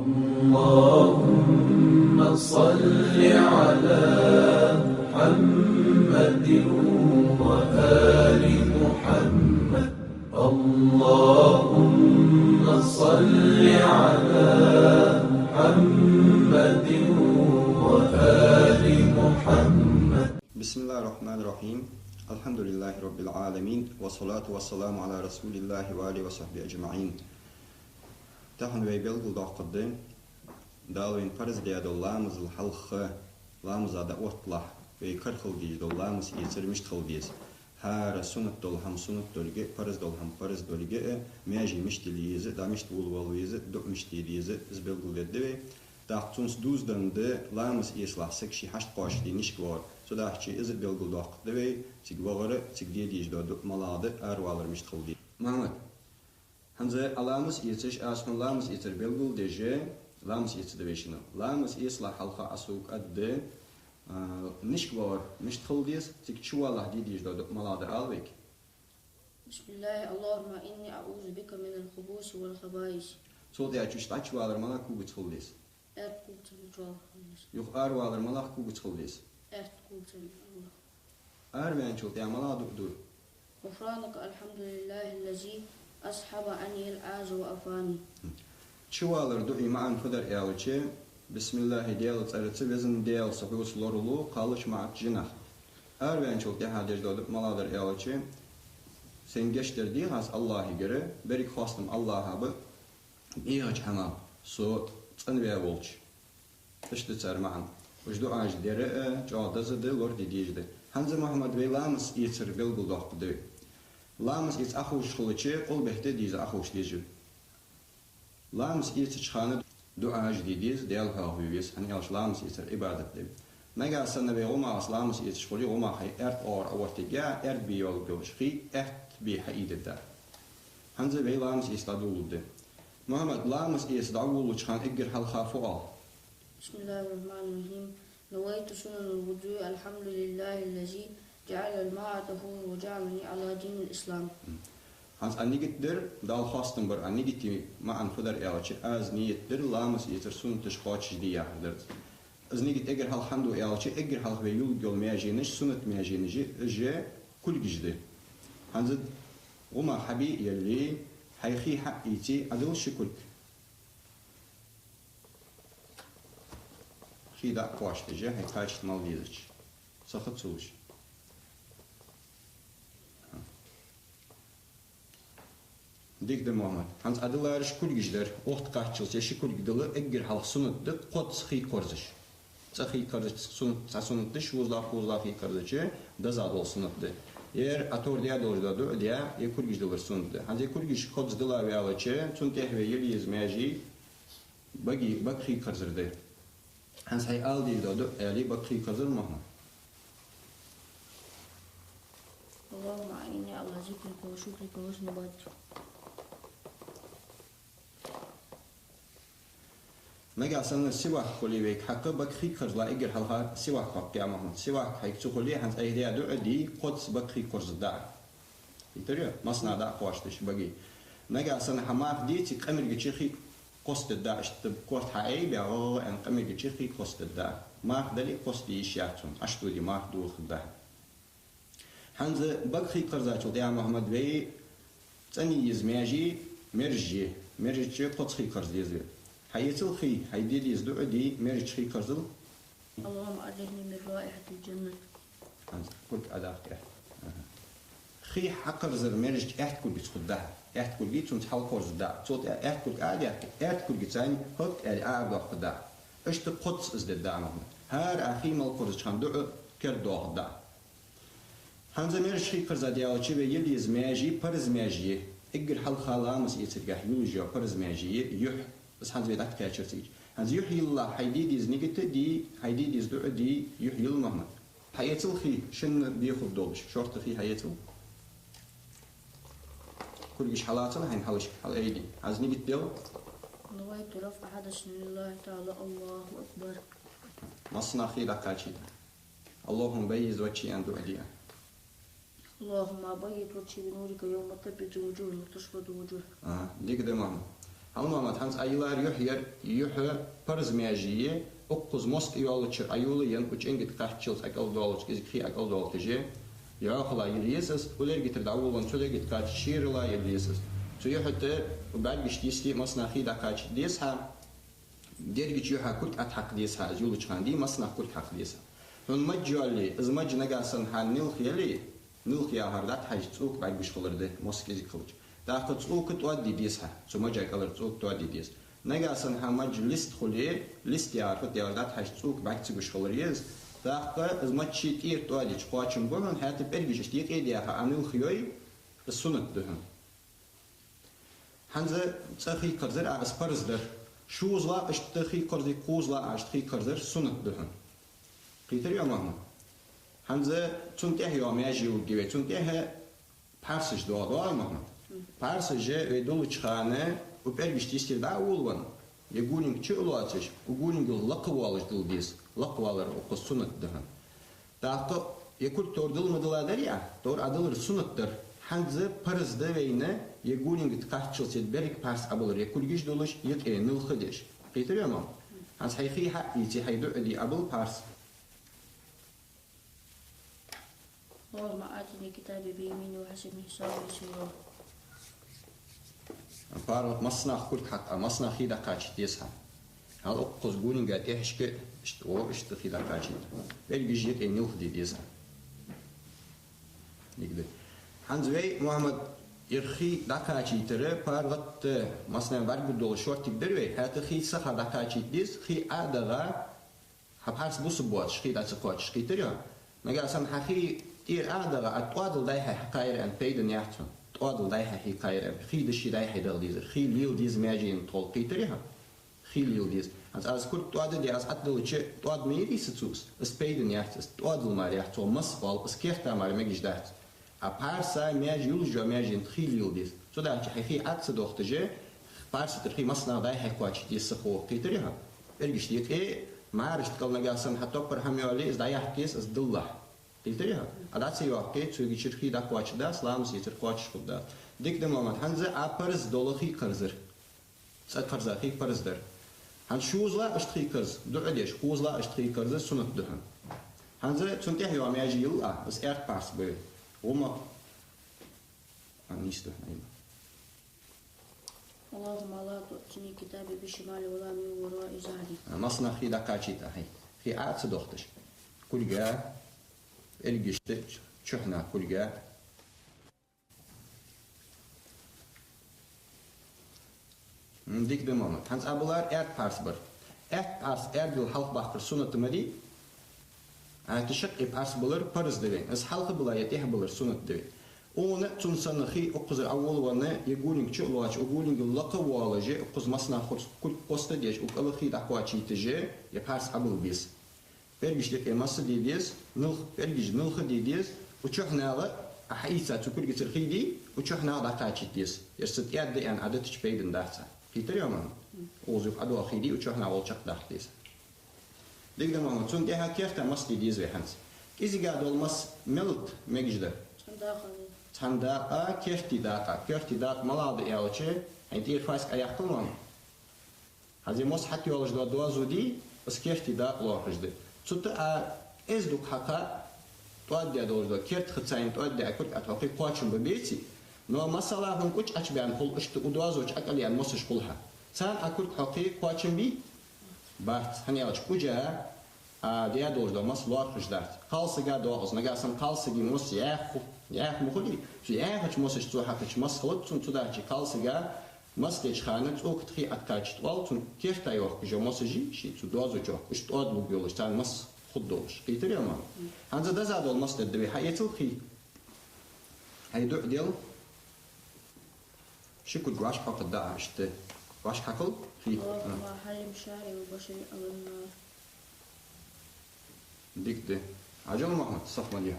اللهم صل على محمد وآل محمد. اللهم صل على محمد وآل محمد. بسم الله الرحمن الرحيم. الحمد لله رب العالمين والصلاة والسلام على رسول الله وآله وصحبه أجمعين. تحن ويبلغ دقدين دالوين فرز دياد اللامز الحلخ لامز عدا أطلع ويكرخل ديج دولامز يسر مش تخلديز هار سنة دولهم سنة دولجة فرز دولهم فرز دولجة ماجي مش تليز دا مش تقول والويز دو مش تليز زبلغ ديدوي تاقتونس دوز دند لامز يسلح سكشي حشت قاش دي نشكوار سوداحشي إزر بلغ دقدوي تيجوغر تيجدي ديج دو ملاده أروالر مش تخلدي محمد هنزه لامز يتش أسمن لامز يتر بلغ ديجة لامز يتدويشنا لامز يسلح حلقة أسوق أد نشكوار مش تخلديس تكشوا الله دي ديج دو ملاده ألويك. بسم الله اللهم إني أعوذ بك من الخبث والخبائث. صوتي أشوش تأشوالر ملاك كوب تخلديس. يخ أروالر ملاك كوب تخلديس. أروان شو تعمل دكتور. غفرانك الحمد لله الذي أسحب عني العاز وأفاني. شوالر دو إيمان فدر إعلتشي بسم الله ديال ترتب بزن ديال صفوس لورلو قالش مع جناح. أروان شو تعهدش دو ملادر إعلتشي سنجشتر دي هاس الله يجري بريك خاصم الله هب إيش حنا صوت تنبيه ولش. تشتتر معن. وجدو عاج ديره جاده زده لورد ديجده. هنز محمد بيلامس يتر بلغو دقدو. لامس يت أخوش خلتشي قل بهته ديز أخوش ديجو. لامس يتر خانه دو عاج ديز ديال هاويس هني أش لامس يتر عبادة دي. نجا سنة بيغوما أص لامس يتر شغلي غوما خي أرت أور تجا أرت بيول بيوش خي أرت بيحيد ده. هنز بيلامس يستدول ده. محمد لامس يستدول وشخان إجر هالخافوا. بسم الله الرحمن الرحيم. نويت سنن الوضوء الحمد لله الذي جعل الماء طهور وجعلني على دين الإسلام. هانس أني قدر دال خاصتم بر أني قتي ما أنفذر إعلش أز نيت در لامس يترسون تشقاتش دي يحضر. أز نيجي تأجر هالحمد إعلش أجر هالخبيول جل ماجينش سنة ماجينش جا كل جدة. هانس وما حبي يلي حيخي حقيتي عدل شكل. في دا قواش تجاه هي كاش مالديزش سخط سوش ديك ده محمد هانس أدلارش كل جدر وقت كاشل يشي كل جدر أجر حال سنة ده قد سخي كرزش سخي كرزش سنة دش وزلا في كرزش ده زاد سنة ده yer ator diye doğru diye kul gidilır sundu. Hangi kul gidiş kod dila ve alaçı çünkü ve yeli izmeci bakri kazırdı. Hans hay al diye doğru ali bakri kazır mı? اللهم أعني على ذكرك وشكرك وحسن عبادتك. نجا سنة سواك خلي بيك حق بكري كرزلا إجر هالها سواك حق يا محمد سواك هيك تقولي هنس أيديا دو دي قدس بكري كرز دا يتريا مصنع دا قواشتش بقي نجا سنة حماق دي تكمل جتشي قصد دا اشتب قوت حقي بيعو أن كمل جتشي قصد دا ما خدلي قصد يشياتون أشتو دي ما خدو خدا هنس بكري كرزا تقول يا محمد بي تاني يزماجي مرجي قدس خي كرز يزوي حياتل خي هيدي يزدو دي مرج خي كرزل اللهم أجرني من رائحة الجنة. كل أداك خي حقر زر مرج أحد كل بتخد ده أحد كل بيت تحول كرز ده صوت أحد كل عادي أحد كل بتاني هك العاب ده ده إيش تقدس إزد ده محمد هار أخي مال كرز كان دو كرد ده همزة مرج خي كرز ديال شيء بيجي زماجي برز ماجي إجر حل خلامس يترجع يوجي برز ماجي يح بس هنز بيدك كاتشرتيج هنز يحيي الله حيدي ديز نيجت دي حيدي ديز دو دي يحيي المهمة حياتل خي شن بياخد دولش شرط خي حياتل كل جيش حالاتنا هين حلش حال أيدي هنز نيجت ديل نويت رفع حدث لله تعالى الله أكبر مصنع خي دك كاتشيد اللهم بيز وجهي عند أديا اللهم بيض وجهي بنورك يوم تبيض وجوه وتشرد وجوه. ديك ده مهمة Halmamat hans ayılar yuhı parız mejiye okkuz most yolçur ayulu yan uç engit kaççıl akal dolç gizki akal dolçje ya xala yelises uler getir davulun söyle git kaç şirla yelises so yuhte belgiş disti masnahi da kaç dies ha dergiç yuha kurt at hak dies ha yolu çıkan di masnah kurt hak dies son majali izmajna gasan hanil khiyali nil khiyahardat hajtsuk belgiş xolırdı moskezi kılıç da tsuk tuaddi dies ha so majak kalır tsuk tuaddi dies نجاسن همج لیست خلی لیست یارفت یارdat هشتوک بچه گوش خلیز داخل از ما چیتیر تو ادیچ قاچم بودن حتی برگیش دیگه ایده ها آنیل خیای سنت دهن هنز تخی کرزر از پرز در شوزلا اشتخی کرزی کوزلا اشتخی کرزر سنت دهن قیتری امام هنز چون ته یومی جیو گیو چون ته پرسش دو امام پرسجه و دولو چخانه و برگشت استیر دا اولوان یگونینگ چه اولواتش یگونینگ لقوالش دل دیس لقوالر o سنت دهن داخل یکول توردل مدلادر ya tor adılır sunnettir hangi parzda veyne yegونینگ kaççıl set berik pars abılır yekul giş doluş yek nil xdeş qeytiriyor mu hans hayxi ha iti haydu edi abıl pars اللهم آتني كتابي بيميني وحسبني حسابي سورة Parmak masnah kurt hak, masnah hida kaç diyesa. Al o kozgunin gat ehşke işte o işte hida kaç. Belki jet enil hdi diyesa. Nigde. Hanzvey Muhammed irhi da kaç itere parvat masnah var bir dolu şort tibder ve hatta hisa hada kaç diz hi adaga habhars bu boş hida çıkoç kiteriyor. Megasan hahi dir adaga atwadıl dayha hikayet en peyden yahtun. تقعدوا دايها هي كاير خيل الشيء دايها دالديز خيل ليل ديز ماجين طول قيتريها خيل ليل ديز از كل تقعد دي از اتدل شيء تقعد ميري ستوس اسبيدن يحتس تقعد المار يحتو مصفال اسكيفتا مار ماجيش دات ابارسا ماجي يولجو ماجين خيل ليل ديز سو دا حي اتس دوختجه بارس ترخي مصنع دايها كواچ دي سخو قيتريها برگش ديك اي مارش تقلنا جاسن حتى بر هميولي از دايح كيس از دلله قيتريها اداتسي يوكي تسوغي چرخي دا كواچ دا سلامز يتر كواچ خدا ديك د مومنت هنزه ابرز دولخي قرزر سات قرزاخي قرزدر هن شوزلا اشتخي قرز دعديش خوزلا اشتخي قرز سنت دهن هنزه تنتهي يوم يجي يلا بس اير باس بي وما انيست هنا اللهم لا تؤتني كتابي بشمالي ولا من وراء ظهري مصنع خي دا كاچيتا هي في اتس دوختش كلجا elgişte çöhna kulga dik de moment hans abular pars bir pars bil halk bakır sunnatı medi tişik pars bulur parız deven es halkı bulayet bulur sunnat deven onu tunsanı hi okuzur avvalvanı yeguling çulaç oguling laqawalaje okuzmasna kul posta diye okalı hi da kwaçiteje ya pars abul bis Belgişlik eması dediğiz, belgiş nılxı dediğiz, uçuhnağı ahisa tükür getir xidi, uçuhnağı da kaç ettiyiz. Yersit yadda en adet içpeydin dağsa. Getiriyor mu? Oğuzuk adı o xidi, uçuhnağı olacak dağdayız. Digdim ama tüm deha kefte mas dediğiz ve hans. Kizi gad olmaz melut megijde. Çandağa kefti dağa. Kefti dağa maladı yağıcı, hani diğer fask ayaklı mı? Hazimos hati yolujda dua zudi, es kefti dağa loğujdu. Çuta ezduk haka tuadya doğru kert xitsayn tuadya kurt ataqi qaçın bebeti no masala hun kuç açban qul işte udazoç akaliyan mosış qulha san akurt haqi qaçın bi bart hani aç kuca diye doğru mas loar xjdart qalsıga doğuz nagasan qalsıgi mos yah mukhuli şu yah aç mosış tu haqi mas xalut tun tudaci qalsıga mas geçxanı çok txi atkaç tualtun kefta yok jo mosıji şi tu dozoç işte odlu yoluştan mas خدوش قيتري ما هذا ده زاد المصدر ده حياته خي هيدو ديال شكو جواش حق ده عشت واش حقل في اللهم حرم شعري وبشري على النار ديك ده عجل محمد صف مليا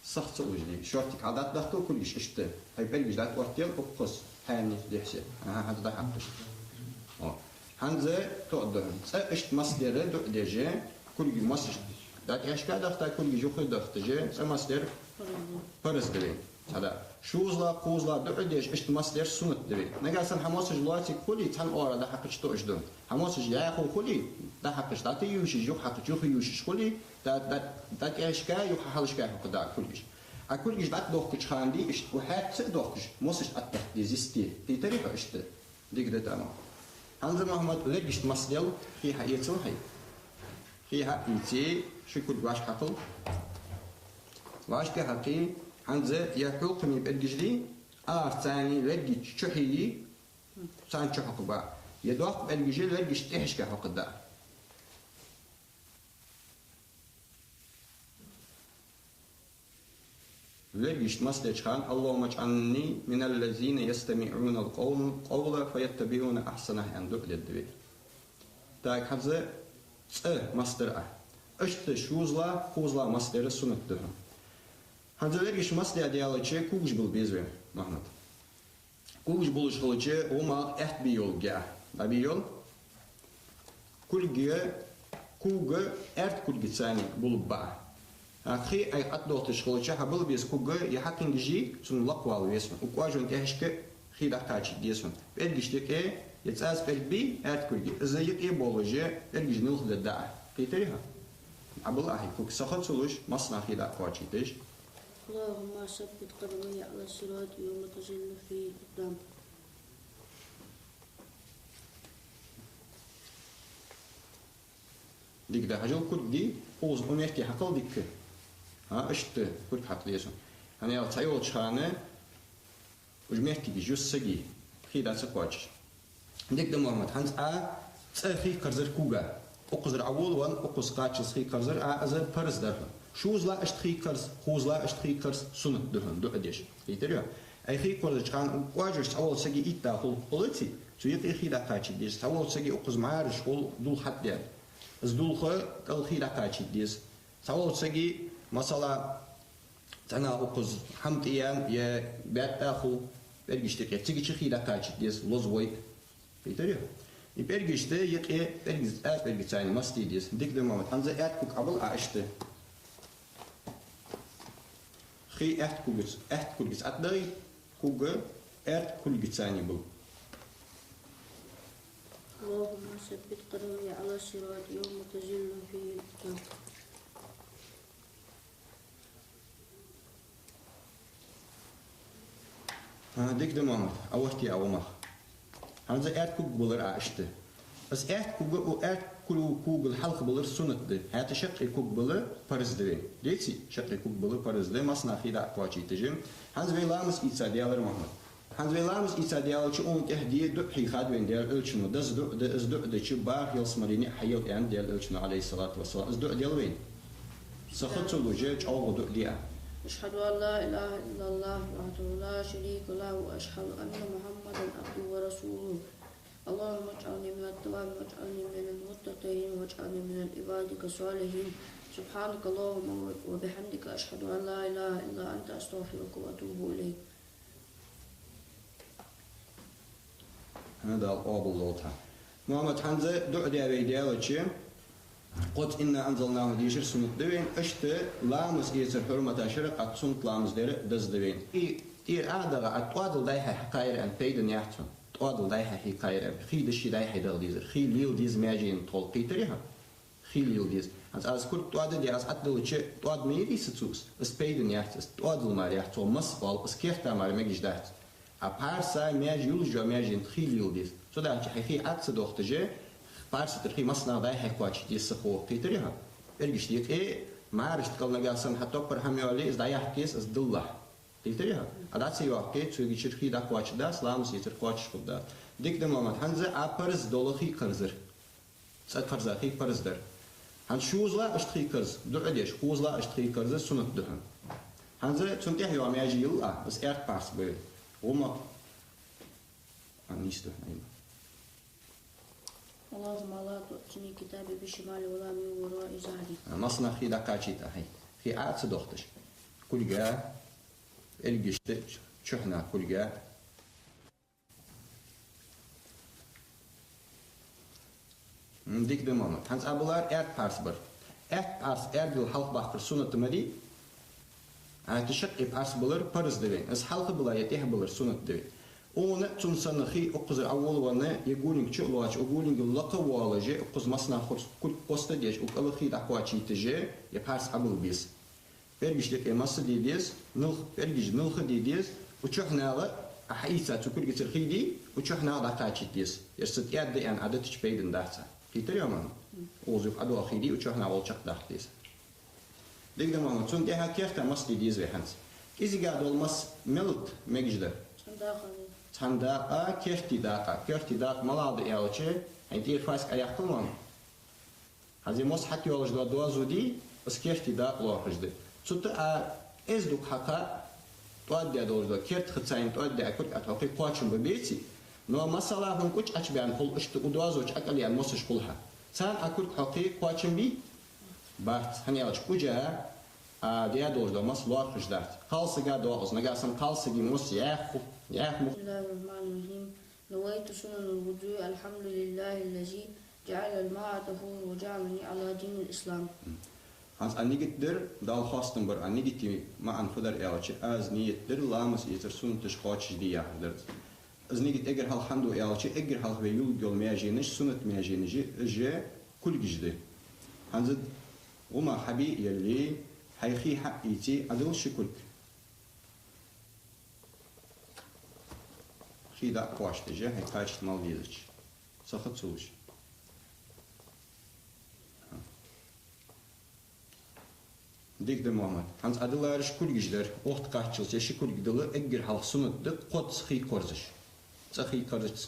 صف تقولي دي شورتك عادات دخل كل شيء اشته هاي بلجي ده وقتين وقص هاني دحسي هذا ده حقش هنزه تقدر اشت مصدر دو دجه كل مصر ده اشكال دخته كل جوخ دخته جه مصدر فرز ده هذا شوزلا قوزلا دعديش اشتماس سنة دبي نجاسن حماس جلاتي كلي تن أورا ده حقش توجدون حماس جاء كلي ده حقش ده تيوش جو حق جو يوش كلي ده إيش كا يو حالش كا حق ده كلش أكلش بعد دوخ كش خاندي إش وحات دوخش موسش أتح ديزيستي في طريقة إشت ديك ده تمام هنزل محمد لقيش مسدل فيها يتصل فيها إنتي شكل واش حقل واش كحقي هنزل يحوق من الجدي ثاني لقي شحيي ثاني شحق بقى يدوق بالجدي لقي تحش كحق ده لقيش مسدج خان اللهم اجعلني من الذين يستمعون القول فيتبعون احسنه عند الدبي تاك هذا مصدر اشت شوزلا خوزلا مصدر سنت ده هذا لقيش مصدر ديالتشي كوج بالبيزوي محمد كوج بولش خلتشي وما احت بيول جا بيول كل جا كوج ارت كل ثاني بولبا أخي أي أتدوتش خلتشي حبل بيس كوج يحكين جي سن لقوال ويسون وكواجون تهشك خيدا تاجي ديسون بيرجشتك إيه يتساس بيربي ارت كل جي زيك إيه بولجي بيرجش نلخد الداع قيتريها عبل أحي كوك سخط سلوش مصنع خيدا قواجي تيش اللهم ثبت قدمي على الصراط يوم تزل فيه الأقدام. ديك ده هجول كل دي أوز أميرتي حقل ديك ها أشت كل حق ليسون أنا يا تايول شانة وجميرتي بيجوس سجي خيدا سقواج ديك ده محمد هنز تأخي كرزر كوجا أقزر أول وان أقص قاتش خي كرزر أزر برز ده شوز لا أشتخي كرز خوز لا أشتخي كرز سنة دهن دو أديش يتريا أي خي كرز كان واجرش أول سجي إيتا هول قلتي شو يقي خيدا قاتش ديس أول سجي أقص معارش هول دول حد ده از دول خو كل خيدا قاتش ديس أول سجي مثلا أنا أقص حمد أيام يا بعد أخو برجشتك تيجي خيدا قاتش ديس لزوي يتريا يبرجشته يقي برجش ثاني مستي ديس ديك دم هنزل كوك قبل عشته خي احت كوجس أتدري كوجا احت كوجس ثاني بول اللهم ثبت قدمي على الصراط يوم تزل فيه الأقدام. ديك دم أوشتي أو ما هنزل كوك بولر عشته بس كوك كوك الحلق بولر سنة ده هذا شق كوك بولر فرز ده ليتي شق كوك بولر فرز ده مصنع خيدا قواجي تجم هنز بيلامس إتصاديال محمد هنز بيلامس إتصاديال شو أنت هدية دو حيخاد وين ديال إلشنو دز دو ده شو بار يلسمريني حيو يعني ديال إلشنو عليه الصلاة والسلام دز دو ديال وين سخط الوجه أو دو ديا أشهد أن لا إله إلا الله وحده لا شريك له وأشهد أن محمدا عبده ورسوله. اللهم اجعلني من التوابين واجعلني من المتقين واجعلني من عبادك الصالحين. سبحانك اللهم وبحمدك أشهد أن لا إله إلا أنت أستغفرك وأتوب إليك. هذا الأب اللوطة محمد حمزة دعاء بيديال قد إنا أنزلناه ديشر سنة دوين أشت لامس يسر حرمة شرق أتصنت لامس دير دز دوين إير أعدغ أتوادل دايها حقائر أن بيدن يحتون توادل دايها حقائر أن خي دشي دايها دل ديزر خي ليل ديز ماجين طول قيتريها خي ليل ديز أز كل توادل دي أز أتدل تشي تواد ميري ستوس أس بيدن يحت أس توادل مار يحتو مصبال أس كيفتا مار مجيش داحت أبهار ساي ماجي يلجو ماجين خي ليل ديز سو داحت حقي أكس دوختجي بارس ترخي مصنع ده حكواش يسخو قيتريها ارجش ديك ايه ما عرفت قلنا جالسن حتى برهم يولي از دايح كيس از دله قيتريها ادات سيوا كي تسوي ترخي دا كواش دا سلام سيتر كواش خدا ديك ده محمد هنزه ابرز دولخي كرزر سات فرزا خي فرز در هن شوزلا اشتخي كرز دعديش خوزلا اشتخي كرز سنت دهن هنزه تنتهي يوم يجي يلا بس اير بارس بي وما انيستو اللهم لا تؤتني كتابي بالشمال ولا من وراء ظهري. مصنع خي دقاچيتا هي خي عاد دوختش كل جا الجشت شحنا كل جا ديك دمامه هانس ابولار ارت بارسبر ارت بارس ارت الحلق بحر سنة تمدي هاتشق يبعث بلر فرز دوين اس حلق بلا يتيه بلر سنة دوين اونا تنسان خي اقزر اول وانا يقولين شغلواج يقولين اللقا والاجي اقز مصنع خرص كل قصة ديش وقال خي دحواتي تجي يبعث عبل بيس برجش لك مص ديديس نلخ برجش نلخ ديديس وشحنا على حيثا تقول جت الخيدي وشحنا على قاعدة ديس يرست يد أن عدد تشبيدن دهتا كيتر يا مان وزوج عدو خيدي وشحنا على شق دهتيس ديك دم تون ده كيفتا مص ديديس وهنس إذا قاعد المص ملت مجدة تندا كيفتي داق ملاد يالشي أنتي فاس أيحكمان هذه مص حتى يولج دوا زودي بس كيفتي داق لوحجده سوتا ازدوك حقا تودي دورزو كيرت خصاين تودي اكل اتوقي قواتشم ببيتي نو مساله هم كوش اشبان قول اشت ودوازوج اكل يعني موسش كلها سان اكل حقي قواتشم بي بات هني اش كوجا دي دورزو مس لوار خجدات خالصا دوز نغاسن خالصا دي موس ياخ بسم الله الرحمن الرحيم نويت سنن الوضوء الحمد لله الذي جعل الماء طهور وجعلني على دين الاسلام Hans anigitdir dal khastum bir anigiti ma an fudar elchi az niyetdir lamas yeter suntish qoch diyadir az nigit eger hal hamdu elchi eger hal ve yul gol mejinish sunat mejinish je kul gijdi hans uma habi yali hayxi haqqiti adul shukul khida qochti je hay qach mal dizich saxat sulush ديك محمد هانز أدلارش كل جدار وقت قاتشل تشي كل جدلا أجر حال سنة دق قد سخي كرزش سخي كرزش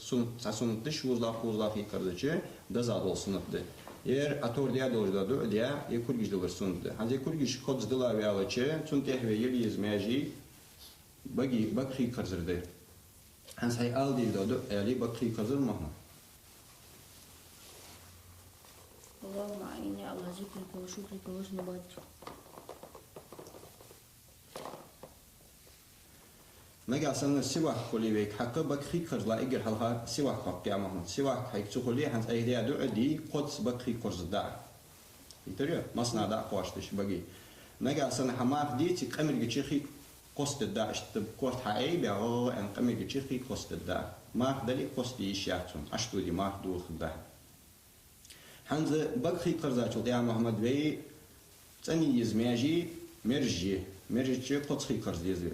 سنة دش وزلا خي كرزش دزاد ول سنة ده yer ator diye doğru diye ekul gidilır sundu. Hangi ekul gidiş kod dila ve alaçı sun tehve yeli izmeci bakhi kazırdı. Hans hay al diye doğru ali bakhi kazır mahna. اللهم أعني على ذكرك وشكرك وحسن عبادتك. نجا سنة سواء خلي بيك حق بكري كرلا إجر هالها سواء حق يا محمد سواء هيك تقولي هنت أيديا دعدي قدس بكري كرز دا يتريا مصنع دا قواشتش بقي نجا سنة حماق دي تكمل جتشي قصد دا اشتب قصد حقيقي بيعو أن كمل جتشي قصد دا ما دلي قصد يشياتهم أشتو دي ما دول خدا هنت بكري كرزاتو يا محمد بي تاني يزماجي مرجي قدس خي كرز يزوي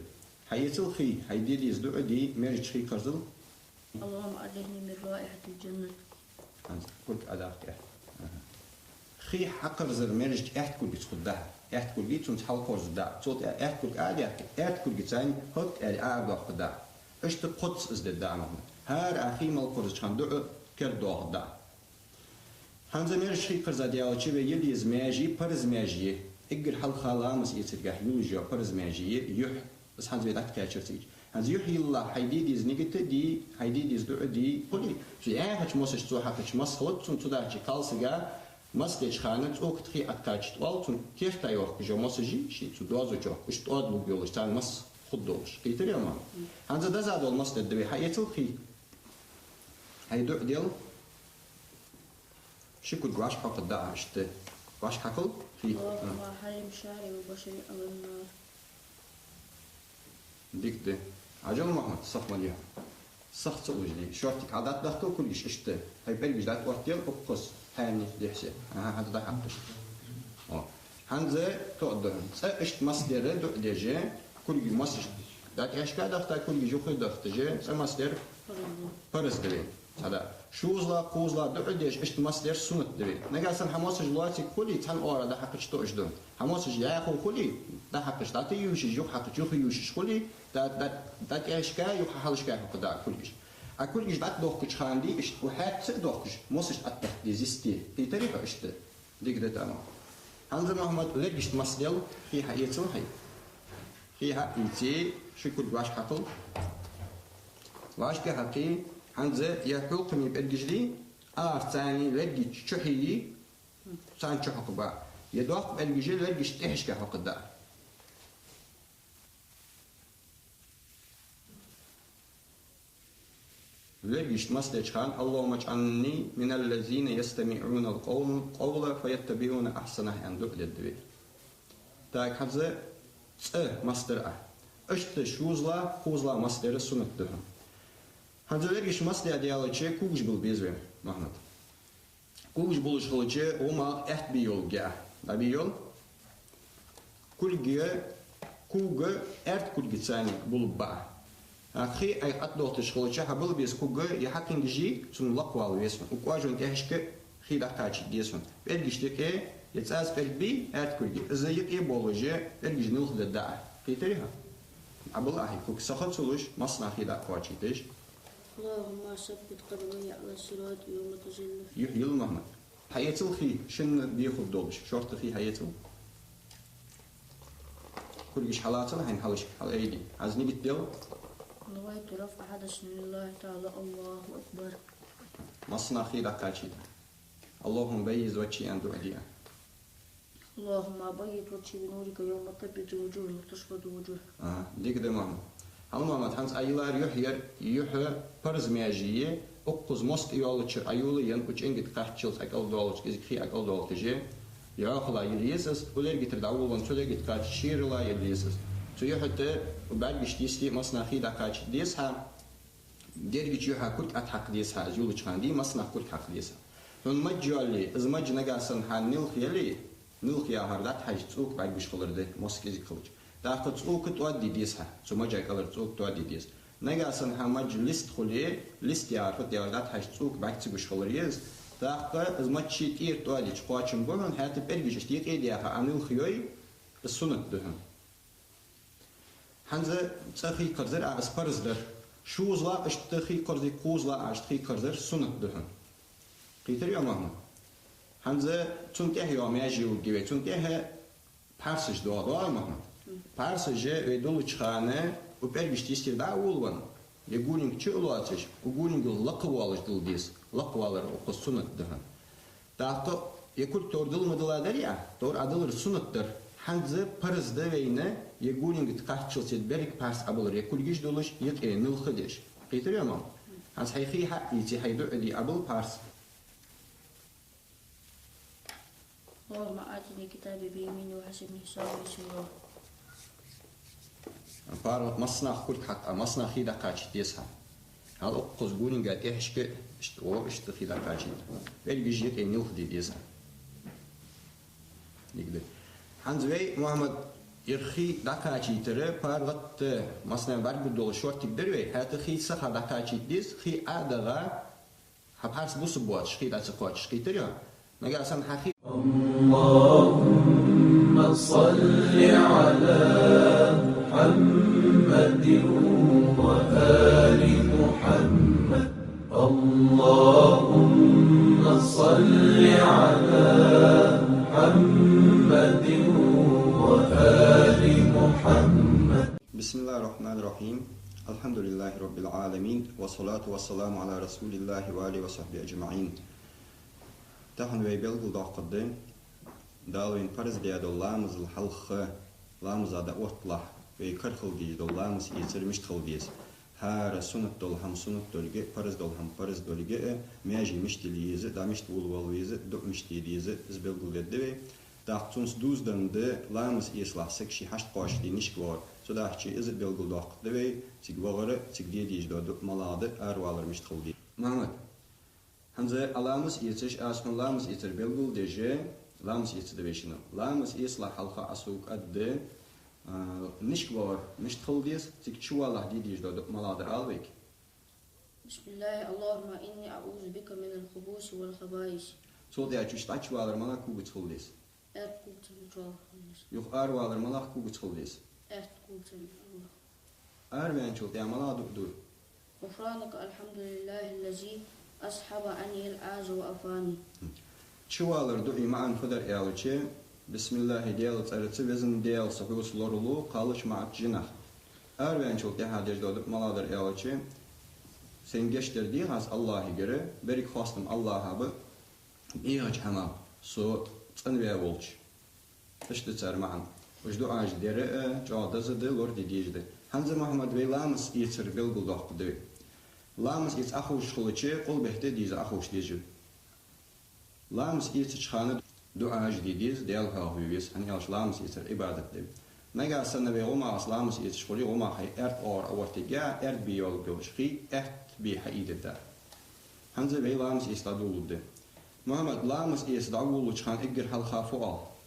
حياتل خي هيدي يزدو دي مرج خي كرزل اللهم أدهني من رائحة الجنة. قلت أداك خي حقر زر مرج أحد كل بيت خدها أحد كل بيت سنت حال كرز دا صوت أحد كل عادي أحد كل بيت ثاني هك العاب خدا إيش تقدس إزد دا محمد هار أخي مال كرز كان دو كردو خدا همزة مرج خي كرز ديالو شيء يلي زماجي برز ماجي إجر حال خالامس يترجع يوجا برز ماجي يح بس هنز بيدك كاتشرتيج هنز يحيي الله هيدي ديز نيجت دي هيدي ديز دو دي كلي في هاتش موسش تو هاتش مس خلط تون تدا شي كالسجا مس ديش خانت اوقت خي اتكاتشت والتون كيف تايوخ جو مسجي شي تو دوزو جو اش تود لو بيولش تان مس خدوش كيتر يا مان هنز دزاد المس دبي حياتو خي هيدو ديال شكو غواش حق دا اشت غواش حقل في اللهم حرم شعري وبشري على النار. ديك ده عجل محمد صح مليح صح تقولي شرطك عادات دخل كل شيء اشته هاي بلجي ده وقتين قص ثاني لحسه هذا ده حقش هنزه تقدر سأشت مصدر دو دجى كل مصدر ده ايش كده دخل كل جو خد دخل جى مصدر فرز ده هذا شوزلا قوزلا دو دجى اشت مصدر سنت ده نجاسن حماس جلاتي كلي تن اورا ده حقش تو اش دون حماس ياخو كلي ده حقش ده يوش جو حق جو يوش كلي ده ايش كا يو حالش كا قدا كلش اكلش ده دوخش خاندي اش وحات دوخش موسش اتخ ديزيستي في طريقه اشت ديك ده تمام هنز محمد لقيت مصدر في حياته هي فيها انتي شكل واش حقل واش كحقي هنز يحكم بالجدي ثاني لقيت شحيي سان شحقبا يدوق بالجدي لقيت ايش كحقدا لقيت مصدر خان اللهم اجعلني من الذين يستمعون القول فيتبعون احسنه عند الدبي تاك هذا مصدر اشت شوزلا خوزلا مصدر سنت دهم هذا ليش مصدر ديالتشي كوج بالبيزوي محمد كوج بولش خلتشي وما احت بيول جا بيول كل جا كوج ارت كل جتاني بولبا أخي أي أطلعتش خلتشي هبل بيز كوج يحكين جي سن لقوال ويسون وكواجون تهشك خيدا كاتش ديسون بيرجشتك يتساس بيربي ارت كل جا إذا يك بولجي بيرجش نلخد الداع كيتريها أبلا هي كوك سخط سلوش مصنع خيدا كواتشي تيش اللهم ثبت قدمي على الصراط يوم تزل يل محمد حياتل خي شن بياخد دولش شرط خي حياتل كلش حالاتل هين حلش على ايدي عايزني بتدل نويت رفع حدث لله تعالى الله أكبر مصنع خيدا كاتشي اللهم بيز وجهي عند وجهي اللهم بيض وجهي بنورك يوم تبيض وجوه وتشفد وجوه ديك ده محمد هل محمد هنس أيلار يحيى برز مياجية أقص مست يالتش أيولي ين وش إنجت قحشلت أكل دولش إذا خي أكل دولتجي يأخذ يليسس ولا يجت دعوة وان ولا يجت قات شير لا يليسس تو يحتى وبعد بيشتيستي مصنع خي دكاتش ديسها ديرجت يحيى كل أتحق ديسها جولش خاندي مصنع كل حق ديسها فن مجالي إذا مج نجاسن حن نلخيلي نلخيا هردات حاج تسوق بعد بيشخلر ده مسكيزي خلج داخل تسوق تودي ديسها ثم جاي كلر تسوق تودي ديس نجاسن همج ليست خليه ليست يعرف ديالات حاج تسوق بعد تبش خلريز داخل إذا ما تشي تير تودي تقاتشم بهن هات برجش تيك إيديها عمل خيوي السنة دهن هنزا تخي كرزر عس برزدر شوزلا اشتخي كرزي كوزلا اشتخي كرزر سنة دهن قيتر يا محمد هنزا تونكه يوم يجي وجبه تونكه پرسش دعا محمد پرسش ويدل چخانه و برگشت استیر دعوان يقولين چه ولاتش وقولين لقوالش دل ديس لقوالر o سنت دهن داخل يقول توردل مدلادر ya tor adılır sunettir hangi parzda veyne يقولين تقحشل تبرك pers abılır يقول giş doluş yet enil xdiş قيتر ما hans حقيقي حق يتي حيدو ادي abıl pers اللهم آتني كتابي بيميني وحسبني حسابي سورا فار مصنع كل حق مصنع خيدا قاش ديسها هل أقص قولين قال إيش ك أو إيش تخيدا قاش بيل بيجيك إنه خدي ديسها نقدر هنزوي محمد يرخي دكاتي ترى فار وقت مصنع بعد بدول شورت تقدر وي هات خي سخا دكاتي ديس خي أدغا هبحث بوس بواتش خي دات سقواتش خي ترى نجا أصلا حقي اللهم صل على محمد وآل محمد اللهم صل على محمد وآل محمد بسم الله الرحمن الرحيم الحمد لله رب العالمين والصلاة والسلام على رسول الله وآله وصحبه أجمعين تحن ويبلغ داقدين دالوين فرز دياد اللامز الحلخ لامز هذا أطلع ويكرخل جيد اللامز يترمش خلديس هار سنة دول هم سنة دولجة فرز دول هم فرز دولجة ماجي مش تليز دا مش تقول والويز دو مش تليز زبلغ لدوي داقتونس دوز دند لامز يصلح سكشي حشت قاش دي نشكوار سو داحشي إز بلغ داقدوي تيجوالر تيجديديش دو ملاده أروالر مش تخلدي محمد هنزه لامز يتش اسم لامز يتر بلغ دجه لامز يتدويشنا لامز يصلح حلقة أسوق أد نشكوار مش تخلديس تكشوا الله ديديش دو ملاده ألويك بسم الله اللهم إني أعوذ بك من الخبوث والخبائث سو دي أتش تأشوالر ملا كوب تخلديس أرقوت الجوال يخ أروالر ملا كوب تخلديس أرقوت الله أروان شو دي ملا دو غفرانك الحمد لله الذي أصحب عني العاز وأفاني Çuvalar do iman feder elçi Bismillah diyal tsarıtı vezin diyal sahus lorulu qalış ma'at jinah Erven çok dehadir dodup maladır elçi sen geçtir diye has Allah'a göre berik xastım Allah'a bu İyaç hama so tsanve olç işte çarmağın Ujdu aj dere cadazı lor diyecdi Hanza Muhammed ve Lamus yetir bilgul doqdı Lamus it axuş xuluçı qol behte diz axuş diyecdi لامس يتش خانة دعاء جديد ديال هاويس أن يالش لامس يتر عبادة دي Naga sanna ve oma aslamus is schori oma hay or awartiga biologi bi haideta. Hanze we lamus is tadulde. Muhammad lamus is dawulu chan igger hal khafu al.